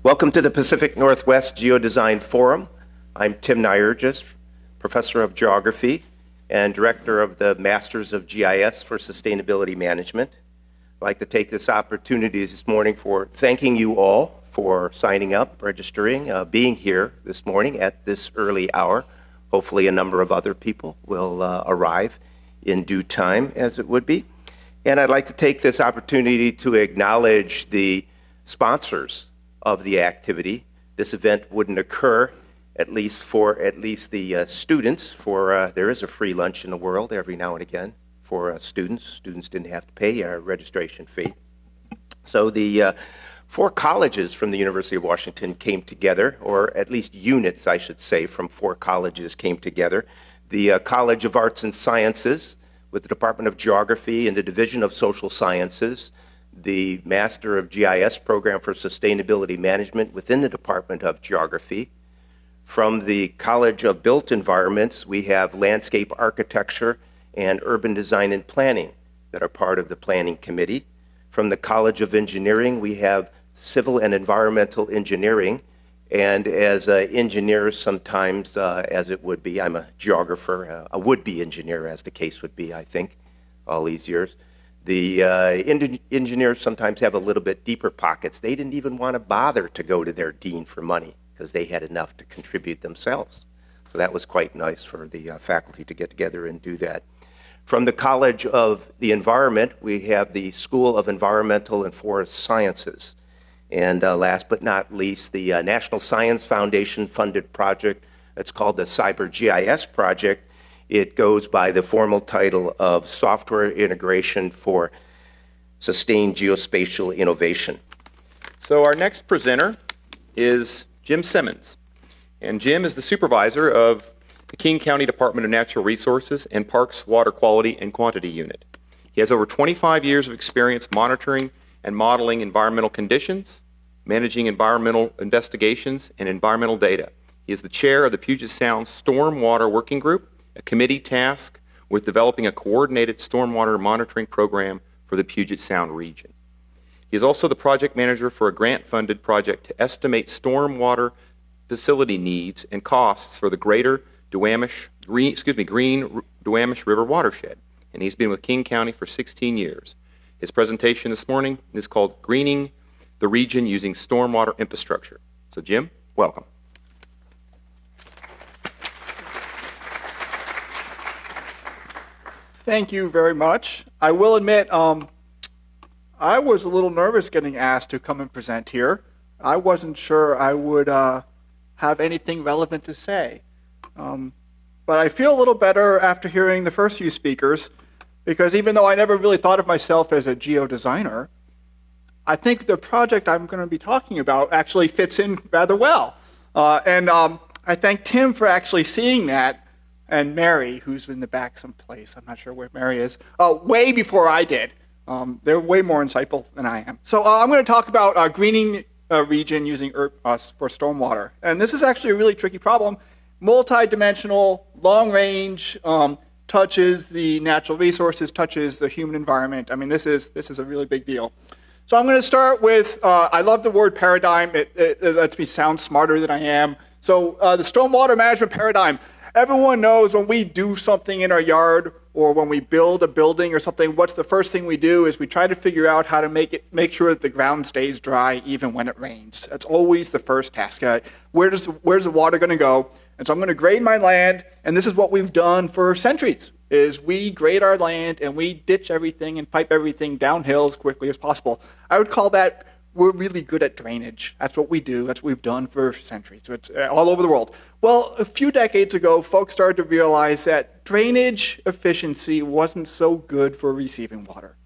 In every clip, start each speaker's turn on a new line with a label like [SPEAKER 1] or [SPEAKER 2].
[SPEAKER 1] Welcome to the Pacific Northwest Geodesign Forum. I'm Tim Nyergis, Professor of Geography and Director of the Masters of GIS for Sustainability Management. I'd like to take this opportunity this morning for thanking you all for signing up, registering, being here this morning at this early hour. Hopefully a number of other people will arrive in due time, as it would be. And I'd like to take this opportunity to acknowledge the sponsors of the activity. This event wouldn't occur, at least the students, for there is a free lunch in the world every now and again for students. Students didn't have to pay a registration fee. So the 4 colleges from the University of Washington came together, or at least units, I should say, from 4 colleges came together. The College of Arts and Sciences, with the Department of Geography and the Division of Social Sciences, the Master of GIS Program for Sustainability Management within the Department of Geography. From the College of Built Environments, we have Landscape Architecture and Urban Design and Planning that are part of the Planning Committee. From the College of Engineering, we have Civil and Environmental Engineering. And as engineers, sometimes, as it would be, I'm a geographer, a would-be engineer, as the case would be, I think, all these years. The engineers sometimes have a little bit deeper pockets. They didn't even want to bother to go to their dean for money because they had enough to contribute themselves. So that was quite nice for the faculty to get together and do that. From the College of the Environment, we have the School of Environmental and Forest Sciences. And last but not least, the National Science Foundation funded project. It's called the Cyber GIS Project. It goes by the formal title of Software Integration for Sustained Geospatial Innovation.
[SPEAKER 2] So our next presenter is Jim Simmonds. And Jim is the supervisor of the King County Department of Natural Resources and Parks Water Quality and Quantity Unit. He has over 25 years of experience monitoring and modeling environmental conditions, managing environmental investigations, and environmental data. He is the chair of the Puget Sound Stormwater Working Group, a committee tasked with developing a coordinated stormwater monitoring program for the Puget Sound region. He is also the project manager for a grant-funded project to estimate stormwater facility needs and costs for the greater Green Duwamish River watershed. And he's been with King County for 16 years. His presentation this morning is called Greening the Region Using Stormwater Infrastructure. So Jim, welcome.
[SPEAKER 3] Thank you very much. I will admit, I was a little nervous getting asked to come and present here. I wasn't sure I would have anything relevant to say. But I feel a little better after hearing the first few speakers, because even though I never really thought of myself as a geodesigner, I think the project I'm going to be talking about actually fits in rather well. I thank Tim for actually seeing that, and Mary, who's in the back someplace, I'm not sure where Mary is, way before I did. They're way more insightful than I am. So I'm going to talk about greening a region using for stormwater. And this is actually a really tricky problem. Multi-dimensional, long range, touches the natural resources, touches the human environment. I mean, this is a really big deal. So I'm going to start with, I love the word paradigm. It lets me sound smarter than I am. So the stormwater management paradigm. Everyone knows when we do something in our yard or when we build a building or something, what's the first thing we do is we try to figure out how to make sure that the ground stays dry even when it rains. That's always the first task. Where's the water going to go? And so I'm going to grade my land, and this is what we've done for centuries, is we grade our land and we ditch everything and pipe everything downhill as quickly as possible. I would call that we're really good at drainage. That's what we do. That's what we've done for centuries. So it's all over the world. Well, a few decades ago, folks started to realize that drainage efficiency wasn't so good for receiving water.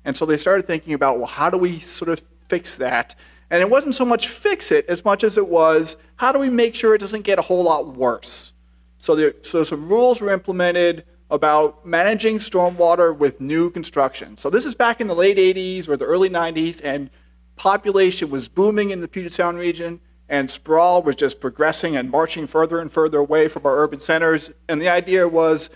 [SPEAKER 3] And so they started thinking about, well, how do we sort of fix that? And it wasn't so much fix it as much as it was, how do we make sure it doesn't get a whole lot worse? So some rules were implemented about managing stormwater with new construction. So this is back in the late 80s or the early 90s, and population was booming in the Puget Sound region, and sprawl was just progressing and marching further and further away from our urban centers. And the idea was,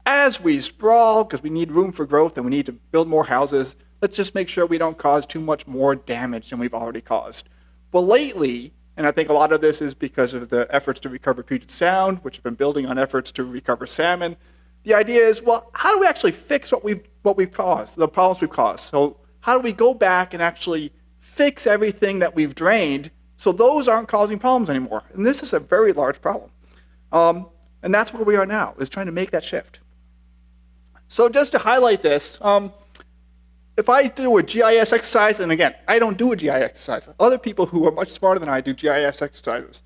[SPEAKER 3] as we sprawl, because we need room for growth and we need to build more houses, let's just make sure we don't cause too much more damage than we've already caused. Well, lately, and I think a lot of this is because of the efforts to recover Puget Sound, which have been building on efforts to recover salmon, the idea is, well, how do we actually fix what we've caused, the problems we've caused? So how do we go back and actually fix everything that we've drained so those aren't causing problems anymore? And this is a very large problem. And that's where we are now, is trying to make that shift. So just to highlight this, if I do a GIS exercise, and again, I don't do a GIS exercise. Other people who are much smarter than I do GIS exercises.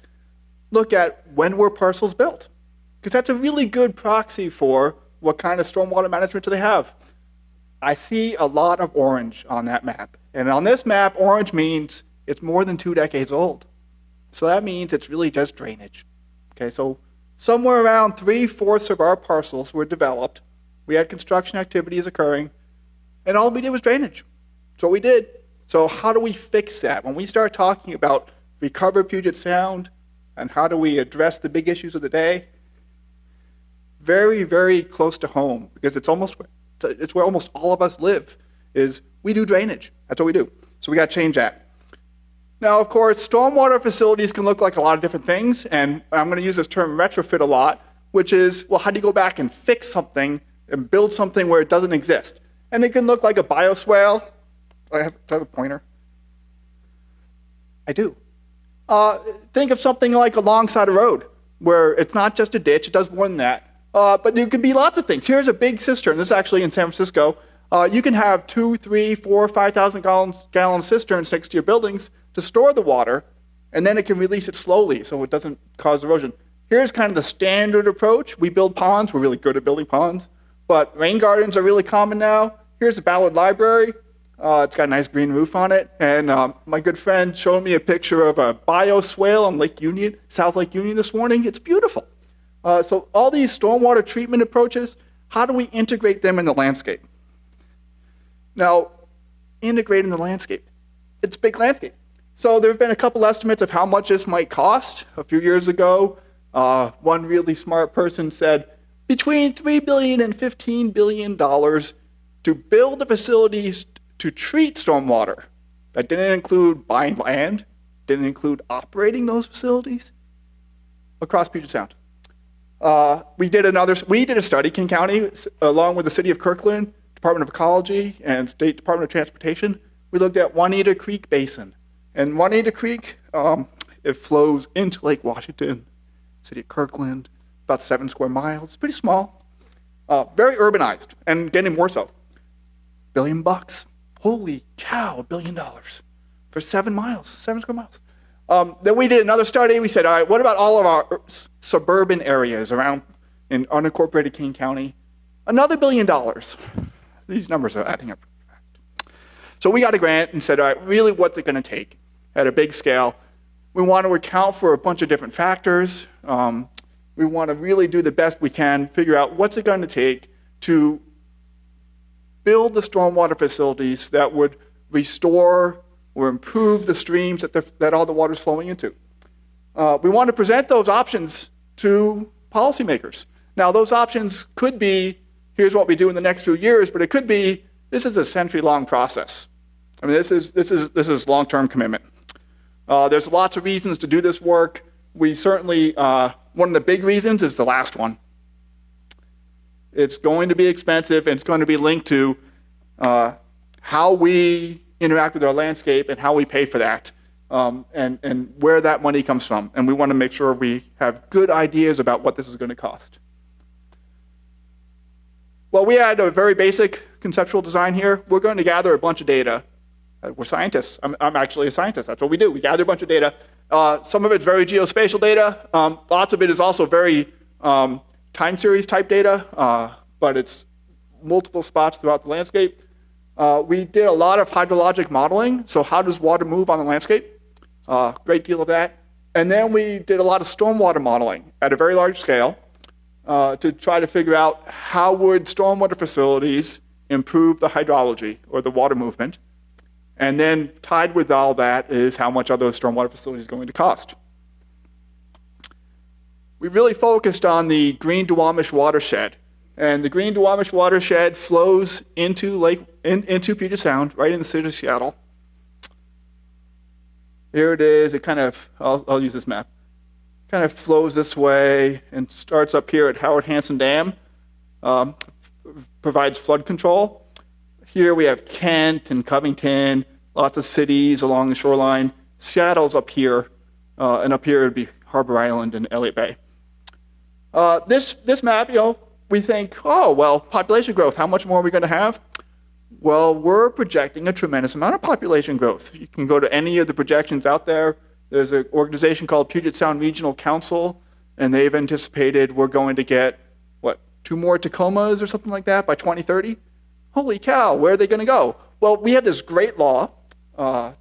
[SPEAKER 3] Look at when were parcels built, because that's a really good proxy for what kind of stormwater management do they have. I see a lot of orange on that map. And on this map, orange means it's more than 2 decades old. So that means it's really just drainage. Okay, so somewhere around 3/4 of our parcels were developed. We had construction activities occurring, and all we did was drainage. That's what we did. So how do we fix that? When we start talking about recover Puget Sound and how do we address the big issues of the day, very, very close to home, because it's where almost all of us live, is we do drainage. That's what we do. So we got to change that. Now, of course, stormwater facilities can look like a lot of different things, and I'm going to use this term retrofit a lot, which is, well, how do you go back and fix something and build something where it doesn't exist? And it can look like a bioswale. Do I have a pointer? I do. Think of something like alongside a road, where it's not just a ditch, it does more than that. But there could be lots of things. Here's a big cistern. This is actually in San Francisco. You can have 2, 3, 4, 5,000 gallon cisterns next to your buildings to store the water, and then it can release it slowly so it doesn't cause erosion. Here's kind of the standard approach. We build ponds. We're really good at building ponds. But rain gardens are really common now. Here's the Ballard Library. It's got a nice green roof on it. And my good friend showed me a picture of a bioswale on Lake Union, South Lake Union this morning. It's beautiful. So all these stormwater treatment approaches, how do we integrate them in the landscape? Now, integrate in the landscape. It's a big landscape. So there have been a couple estimates of how much this might cost. A few years ago, one really smart person said between $3 billion and $15 billion to build the facilities to treat stormwater. That didn't include buying land, didn't include operating those facilities across Puget Sound. We did a study, King County, along with the City of Kirkland, Department of Ecology, and State Department of Transportation. We looked at Juanita Creek Basin. And Juanita Creek, it flows into Lake Washington, City of Kirkland, about 7 square miles. It's pretty small, very urbanized, and getting more so. $1 billion. Holy cow, $1 billion for 7 square miles. Then we did another study. We said, all right, what about all of our suburban areas around in unincorporated King County? Another $1 billion. These numbers are adding up. So we got a grant and said, all right, really what's it going to take at a big scale? We want to account for a bunch of different factors. We want to really do the best we can, figure out what's it going to take to build the stormwater facilities that would restore or improve the streams that all the water is flowing into. We want to present those options to policymakers. Now, those options could be, here's what we do in the next few years, but it could be, this is a century-long process. I mean, this is long-term commitment. There's lots of reasons to do this work. We certainly, one of the big reasons is the last one. It's going to be expensive, and it's going to be linked to how we interact with our landscape and how we pay for that, and where that money comes from. And we want to make sure we have good ideas about what this is going to cost. Well, we had a very basic conceptual design here. We're going to gather a bunch of data. We're scientists. I'm actually a scientist. That's what we do. We gather a bunch of data. Some of it's very geospatial data. Lots of it is also very time series type data, but it's multiple spots throughout the landscape. We did a lot of hydrologic modeling. So how does water move on the landscape? Great deal of that. And then we did a lot of stormwater modeling at a very large scale to try to figure out how would stormwater facilities improve the hydrology or the water movement. And then tied with all that is how much are those stormwater facilities going to cost. We really focused on the Green Duwamish watershed. And the Green Duwamish watershed flows into Puget Sound, right in the city of Seattle. Here it is. It kind of, I'll use this map. Kind of flows this way and starts up here at Howard Hanson Dam. Provides flood control. Here we have Kent and Covington, lots of cities along the shoreline. Seattle's up here, and up here would be Harbor Island and Elliott Bay. This map, we think, oh, well, population growth, how much more are we going to have? Well, we're projecting a tremendous amount of population growth. You can go to any of the projections out there. There's an organization called Puget Sound Regional Council, and they've anticipated we're going to get, 2 more Tacomas or something like that by 2030? Holy cow, where are they going to go? Well, we have this great law, a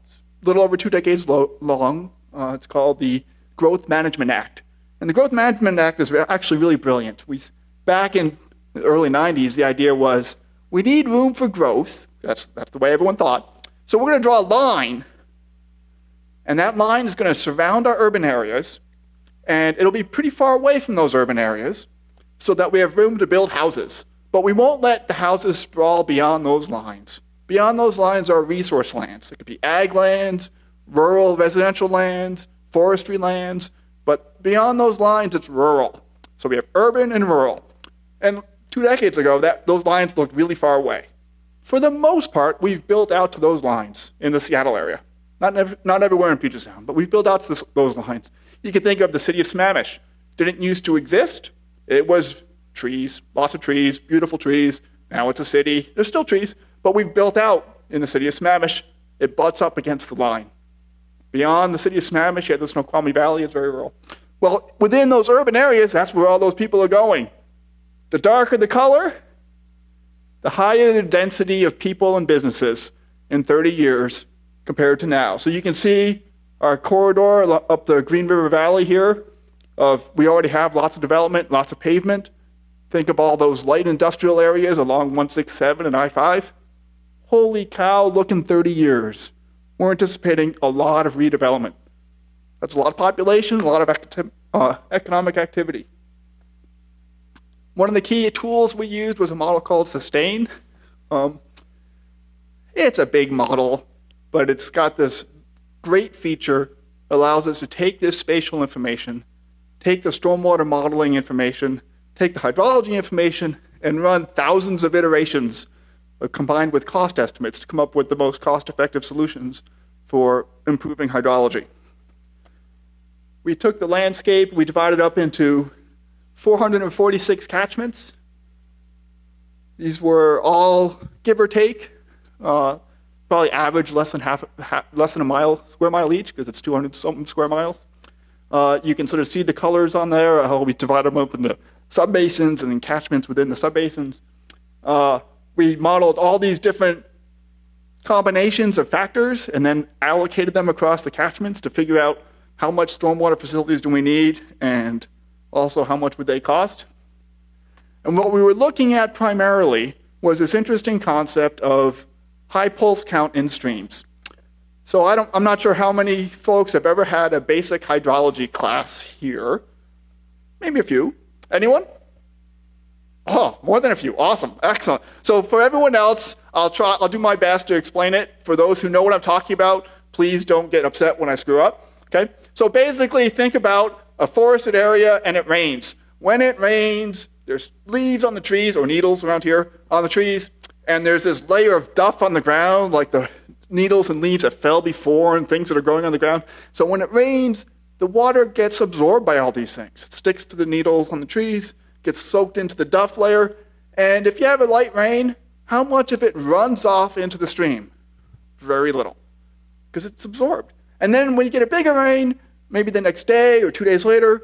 [SPEAKER 3] little over 2 decades long. It's called the Growth Management Act. And the Growth Management Act is actually really brilliant. Back in the early 90s, the idea was we need room for growth. That's the way everyone thought. So we're going to draw a line, and that line is going to surround our urban areas, and it'll be pretty far away from those urban areas so that we have room to build houses. But we won't let the houses sprawl beyond those lines. Beyond those lines are resource lands. It could be ag lands, rural residential lands, forestry lands, but beyond those lines, it's rural. So we have urban and rural. And 2 decades ago, those lines looked really far away. For the most part, we've built out to those lines in the Seattle area. Not everywhere in Puget Sound, but we've built out to those lines. You can think of the city of Sammamish. Didn't used to exist. It was trees, lots of trees, beautiful trees. Now it's a city. There's still trees, but we've built out in the city of Sammamish. It butts up against the line. Beyond the city of Sammamish, you have the Snoqualmie Valley. It's very rural. Well, within those urban areas, that's where all those people are going. The darker the color, the higher the density of people and businesses in 30 years compared to now. So you can see our corridor up the Green River Valley here. We already have lots of development, lots of pavement. Think of all those light industrial areas along 167 and I-5. Holy cow, look in 30 years. We're anticipating a lot of redevelopment. That's a lot of population, a lot of economic activity. One of the key tools we used was a model called Sustain. It's a big model, but it's got this great feature, allows us to take this spatial information, take the stormwater modeling information, take the hydrology information, and run thousands of iterations combined with cost estimates to come up with the most cost-effective solutions for improving hydrology. We took the landscape, we divided it up into 446 catchments. These were all, give or take, probably average less than a square mile each, because it's 200-something square miles. You can sort of see the colors on there, how we divide them up into subbasins and then catchments within the subbasins. We modeled all these different combinations of factors and then allocated them across the catchments to figure out how much stormwater facilities do we need and also how much would they cost. And what we were looking at primarily was this interesting concept of high pulse count in streams. So I'm not sure how many folks have ever had a basic hydrology class here. Maybe a few. Anyone? Oh, more than a few. Awesome. Excellent. So for everyone else, I'll do my best to explain it. For those who know what I'm talking about, please don't get upset when I screw up. Okay? So basically, think about a forested area and it rains. When it rains, there's leaves on the trees, or needles around here on the trees, and there's this layer of duff on the ground, like the needles and leaves that fell before and things that are growing on the ground. So when it rains, the water gets absorbed by all these things. It sticks to the needles on the trees, gets soaked into the duff layer, and if you have a light rain, how much of it runs off into the stream? Very little, because it's absorbed. And then when you get a bigger rain, maybe the next day or 2 days later,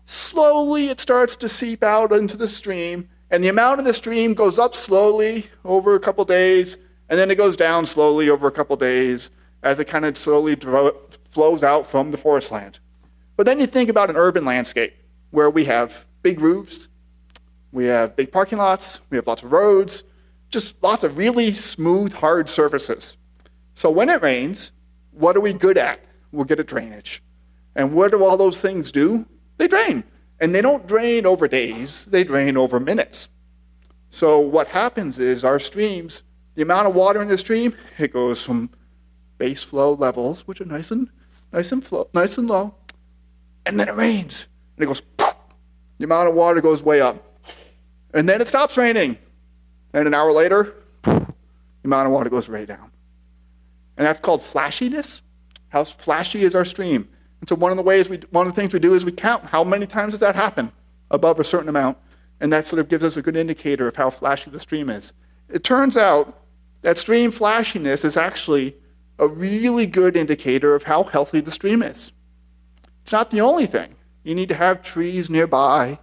[SPEAKER 3] slowly it starts to seep out into the stream, and the amount of the stream goes up slowly over a couple days, and then it goes down slowly over a couple days as it kind of slowly flows out from the forest land. But then you think about an urban landscape where we have big roofs, we have big parking lots, we have lots of roads, just lots of really smooth, hard surfaces. So when it rains, what are we good at? We're good at drainage. And what do all those things do? They drain. And they don't drain over days, they drain over minutes. So what happens is our streams, the amount of water in the stream, it goes from base flow levels, which are nice and nice and low, and then it rains. And it goes, poof, the amount of water goes way up. And then it stops raining. And an hour later, poof, the amount of water goes way down. And that's called flashiness. How flashy is our stream? And so one of the things we do is we count how many times does that happen above a certain amount. And that sort of gives us a good indicator of how flashy the stream is. It turns out that stream flashiness is actually a really good indicator of how healthy the stream is. It's not the only thing. You need to have trees nearby.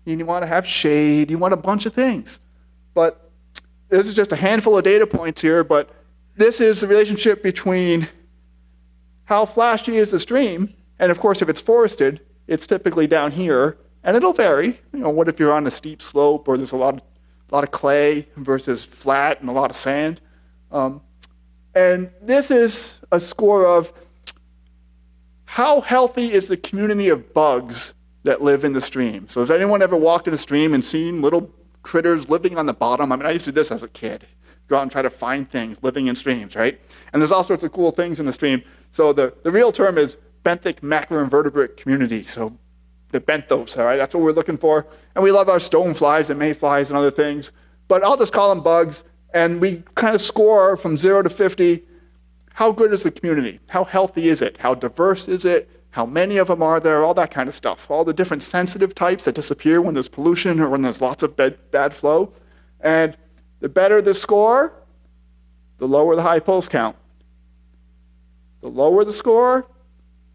[SPEAKER 3] You want to have shade. You want a bunch of things. But this is just a handful of data points here, but this is the relationship between how flashy is the stream, and of course if it's forested, it's typically down here, and it'll vary. What if you're on a steep slope or there's a lot of clay versus flat and a lot of sand? And this is a score of how healthy is the community of bugs that live in the stream. So has anyone ever walked in a stream and seen little critters living on the bottom? I mean, I used to do this as a kid. Go out and try to find things living in streams, right? And there's all sorts of cool things in the stream. So the real term is benthic macroinvertebrate community. So the benthos, all right? That's what we're looking for. And we love our stoneflies and mayflies and other things. But I'll just call them bugs. And we kind of score from 0 to 50. How good is the community? How healthy is it? How diverse is it? How many of them are there? All that kind of stuff. All the different sensitive types that disappear when there's pollution or when there's lots of bad flow. And the better the score, the lower the high pulse count. The lower the score,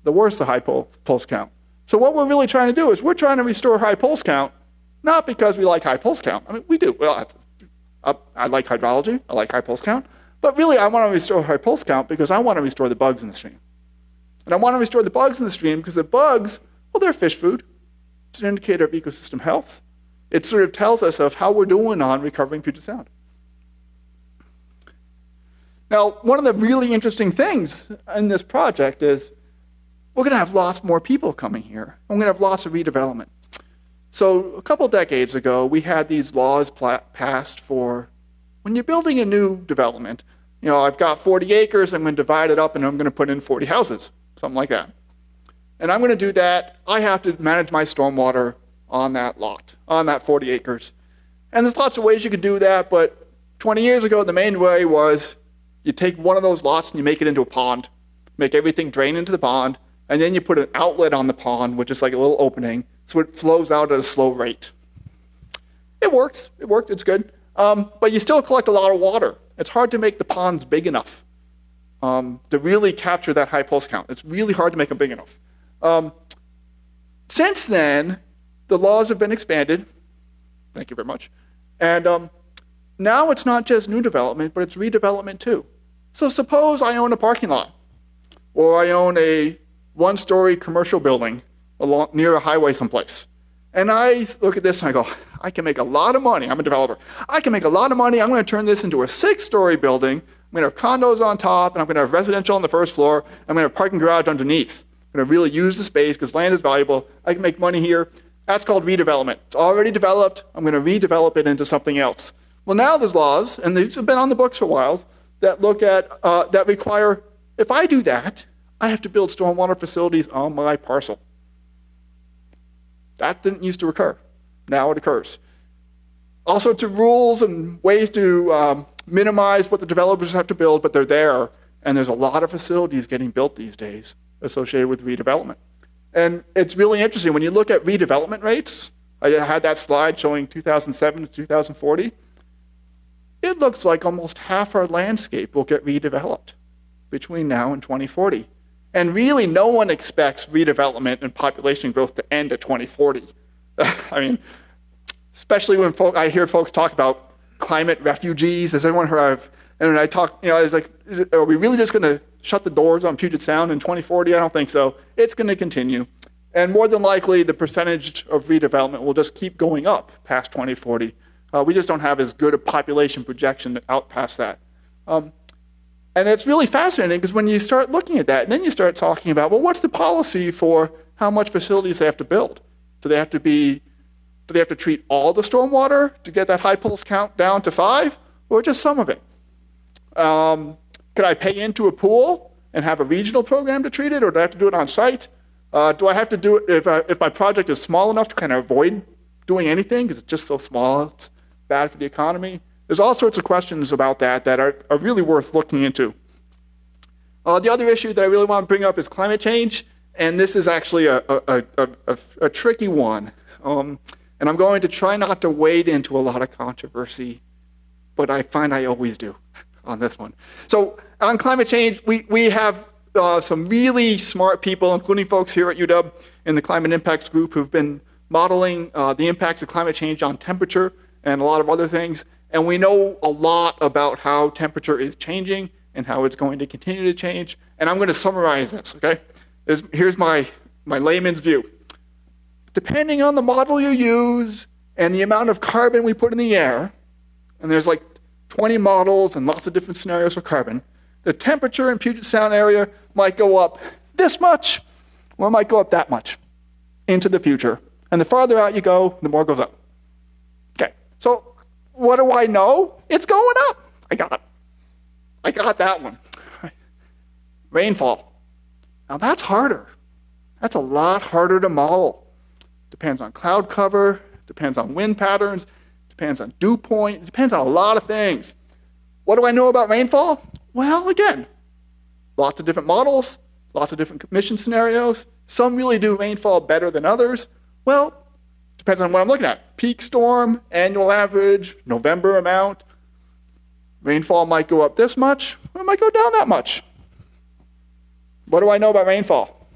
[SPEAKER 3] the worse the high pulse count. So what we're really trying to do is we're trying to restore high pulse count, not because we like high pulse count. I mean, we do. Well, I like hydrology. I like high pulse count. But really, I want to restore high pulse count because I want to restore the bugs in the stream. And I want to restore the bugs in the stream because the bugs, well, they're fish food. It's an indicator of ecosystem health. It sort of tells us of how we're doing on recovering Puget Sound. Now, one of the really interesting things in this project is we're going to have lots more people coming here. And we're going to have lots of redevelopment. So a couple decades ago, we had these laws passed for when you're building a new development. I've got 40 acres, I'm going to divide it up, and I'm going to put in 40 houses, something like that. And I'm going to do that. I have to manage my stormwater on that lot, on that 40 acres. And there's lots of ways you could do that, but 20 years ago, the main way was you take one of those lots and you make it into a pond, make everything drain into the pond, and then you put an outlet on the pond, which is like a little opening, so it flows out at a slow rate. It works, it's good. But you still collect a lot of water. It's hard to make the ponds big enough to really capture that high pulse count. It's really hard to make them big enough. Since then, the laws have been expanded. Thank you very much. And now it's not just new development, but it's redevelopment too. So suppose I own a parking lot, or I own a one-story commercial building near a highway someplace. And I look at this and I go, I can make a lot of money. I'm a developer. I can make a lot of money. I'm going to turn this into a 6-story building. I'm going to have condos on top, and I'm going to have residential on the first floor. I'm going to have a parking garage underneath. I'm going to really use the space because land is valuable. I can make money here. That's called redevelopment. It's already developed. I'm going to redevelop it into something else. Well, now there's laws, and these have been on the books for a while, that look at, that require, if I do that, I have to build stormwater facilities on my parcel. That didn't used to occur. Now it occurs. All sorts of rules and ways to minimize what the developers have to build, but they're there. And there's a lot of facilities getting built these days associated with redevelopment. And it's really interesting. When you look at redevelopment rates, I had that slide showing 2007 to 2040. It looks like almost half our landscape will get redeveloped between now and 2040. And really, no one expects redevelopment and population growth to end at 2040. I mean, especially when I hear folks talk about climate refugees. Has anyone heard of? And when I talk, I was like, are we really just going to shut the doors on Puget Sound in 2040? I don't think so. It's going to continue. And more than likely, the percentage of redevelopment will just keep going up past 2040. We just don't have as good a population projection out past that. And it's really fascinating because when you start looking at that, and then you start talking about, well, what's the policy for how much facilities they have to build? Do they have to treat all the stormwater to get that high pulse count down to 5, or just some of it? Could I pay into a pool and have a regional program to treat it, or do I have to do it on site? Do I have to do it if my project is small enough to kind of avoid doing anything because it's just so small, it's bad for the economy? There's all sorts of questions about that are really worth looking into. The other issue that I really want to bring up is climate change, and this is actually a tricky one. And I'm going to try not to wade into a lot of controversy, but I find I always do on this one. So on climate change, we have some really smart people, including folks here at UW in the Climate Impacts Group, who've been modeling the impacts of climate change on temperature and a lot of other things. And we know a lot about how temperature is changing and how it's going to continue to change. And I'm going to summarize this, okay? Here's my layman's view. Depending on the model you use and the amount of carbon we put in the air, and there's like 20 models and lots of different scenarios for carbon, the temperature in Puget Sound area might go up this much, or it might go up that much into the future. And the farther out you go, the more it goes up. Okay, so what do I know? It's going up. I got that one. Rainfall. Now that's harder. That's a lot harder to model. Depends on cloud cover, depends on wind patterns, depends on dew point, depends on a lot of things. What do I know about rainfall? Well, again, lots of different models, lots of different mission scenarios. Some really do rainfall better than others. Well, depends on what I'm looking at. Peak storm, annual average, November amount. Rainfall might go up this much, or it might go down that much. What do I know about rainfall?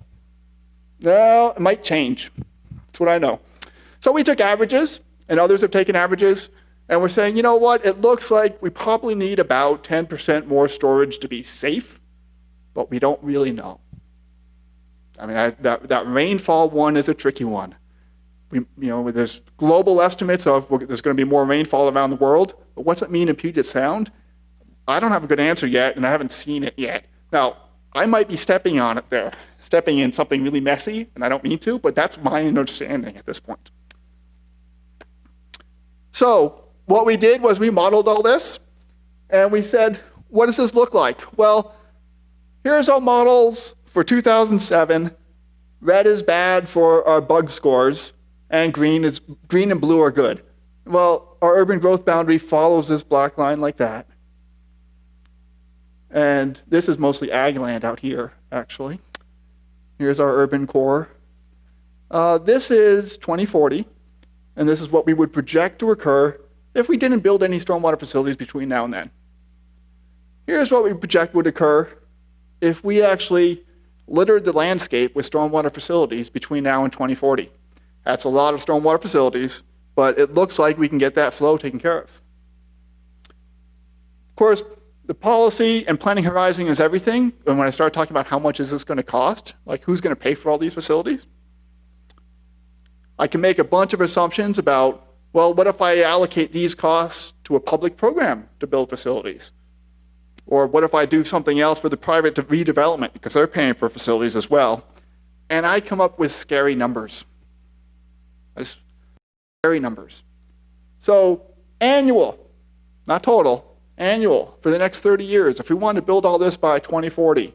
[SPEAKER 3] Well, it might change. That's what I know. So we took averages, and others have taken averages, and we're saying, you know what, it looks like we probably need about 10% more storage to be safe, but we don't really know. I mean, that rainfall one is a tricky one. There's global estimates of there's going to be more rainfall around the world, but what's it mean in Puget Sound? I don't have a good answer yet, and I haven't seen it yet. Now, I might be stepping on it there, stepping in something really messy, and I don't mean to, but that's my understanding at this point. So what we did was we modeled all this, and we said, what does this look like? Well, here's our models for 2007. Red is bad for our bug scores, and green and blue are good. Well, our urban growth boundary follows this black line like that. And this is mostly ag land out here, actually. Here's our urban core. This is 2040, and this is what we would project to occur if we didn't build any stormwater facilities between now and then. Here's what we project would occur if we actually littered the landscape with stormwater facilities between now and 2040. That's a lot of stormwater facilities, but it looks like we can get that flow taken care of. Of course, the policy and planning horizon is everything. And when I start talking about how much is this going to cost, like who's going to pay for all these facilities, I can make a bunch of assumptions about, well, what if I allocate these costs to a public program to build facilities? Or what if I do something else for the private redevelopment, because they're paying for facilities as well? And I come up with scary numbers. Scary numbers. So annual, not total, annual for the next 30 years. If we want to build all this by 2040,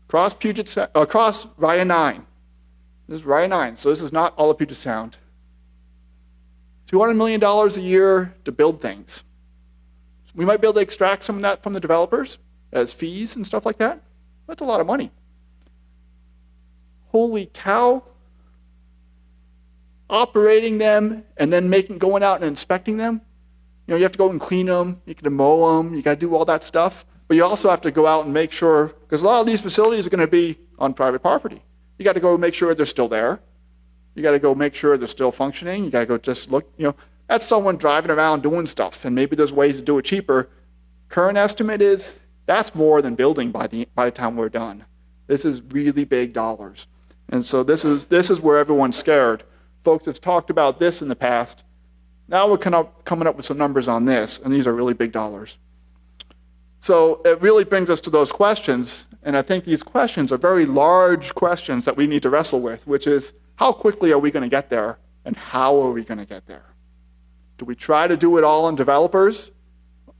[SPEAKER 3] across Ryan 9. This is Ryan 9, so this is not all of Puget Sound. $200 million a year to build things. We might be able to extract some of that from the developers as fees and stuff like that. That's a lot of money. Holy cow. Operating them and then going out and inspecting them. You have to go and clean them, you got to mow them, you got to do all that stuff. But you also have to go out and make sure, because a lot of these facilities are going to be on private property. You got to go make sure they're still there. You got to go make sure they're still functioning. You got to go just look, that's someone driving around doing stuff, and maybe there's ways to do it cheaper. Current estimate is that's more than building by the time we're done. This is really big dollars. And so this is where everyone's scared. Folks have talked about this in the past. Now we're coming up with some numbers on this, and these are really big dollars. So it really brings us to those questions, and I think these questions are very large questions that we need to wrestle with, which is how quickly are we going to get there, and how are we going to get there? Do we try to do it all on developers?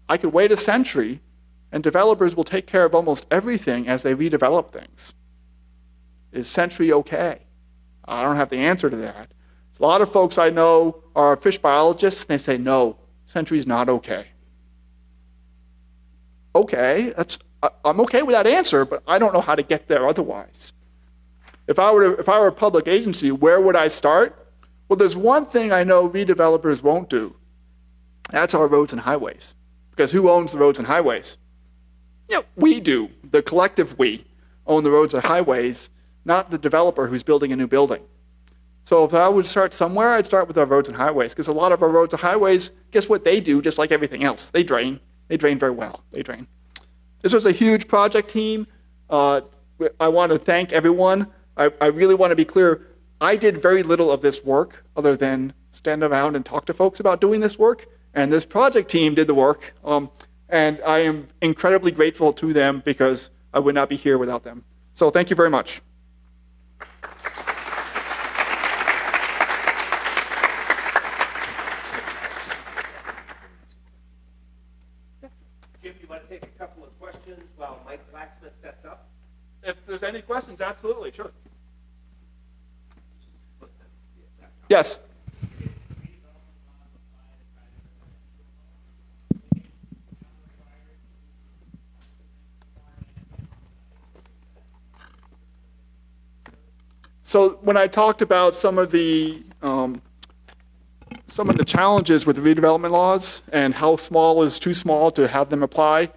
[SPEAKER 3] I could wait a century and developers will take care of almost everything as they redevelop things. Is Century okay? I don't have the answer to that. A lot of folks I know are fish biologists, and they say, no, Century's not okay. Okay, I'm okay with that answer, but I don't know how to get there otherwise. If I were a public agency, where would I start? Well, there's one thing I know redevelopers won't do. That's our roads and highways. Because who owns the roads and highways? We do. The collective we own the roads and highways, not the developer who's building a new building. So if I would start somewhere, I'd start with our roads and highways, because a lot of our roads and highways, guess what they do, just like everything else? They drain. They drain very well. They drain. This was a huge project team. I want to thank everyone. I really want to be clear. I did very little of this work other than stand around and talk to folks about doing this work. And this project team did the work. And I am incredibly grateful to them because I would not be here without them. So thank you very much.
[SPEAKER 1] Jim, you want to take a couple of questions while Mike Blacksmith sets up?
[SPEAKER 3] If there's any questions, absolutely, sure. Yes. So when I talked about some of the challenges with the redevelopment laws and how small is too small to have them apply,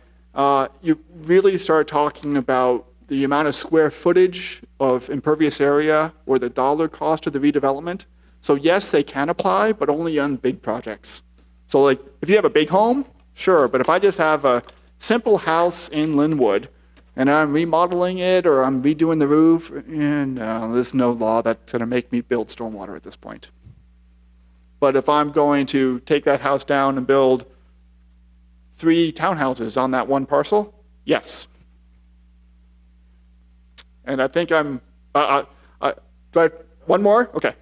[SPEAKER 3] you really start talking about the amount of square footage of impervious area or the dollar cost of the redevelopment. So yes, they can apply, but only on big projects. So like if you have a big home, sure, but if I just have a simple house in Linwood and I'm remodeling it or I'm redoing the roof, and there's no law that's going to make me build stormwater at this point. But if I'm going to take that house down and build 3 townhouses on that one parcel, yes. And I think do I have one more? Okay.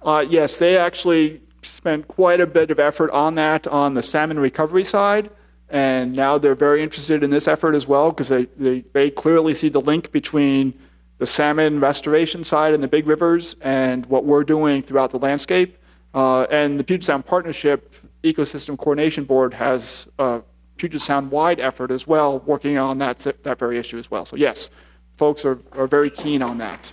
[SPEAKER 3] Yes, they actually spent quite a bit of effort on that on the salmon recovery side, and now they're very interested in this effort as well because they clearly see the link between the salmon restoration side and the big rivers and what we're doing throughout the landscape. And the Puget Sound Partnership Ecosystem Coordination Board has a Puget Sound-wide effort as well, working on that very issue as well. So yes, folks are very keen on that.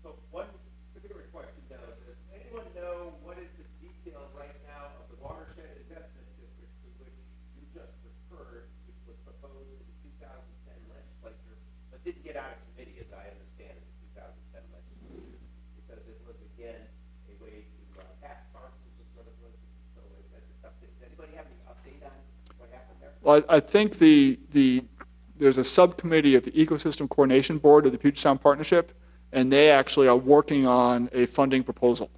[SPEAKER 1] So one particular question, though, does anyone know what is the details right now of the watershed investment district to which you just referred, which was proposed in the 2010 legislature, but didn't get out of committee, as I understand it, in the 2010 legislature, because it was, again, a way to tax parcels and sort of was, so that's a tough thing. Does anybody have any update on what happened there?
[SPEAKER 3] Well, I think there's a subcommittee of the Ecosystem Coordination Board of the Puget Sound Partnership, and they actually are working on a funding proposal.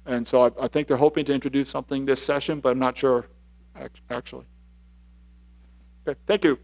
[SPEAKER 3] And so I think they're hoping to introduce something this session, but I'm not sure, actually. Okay, thank you.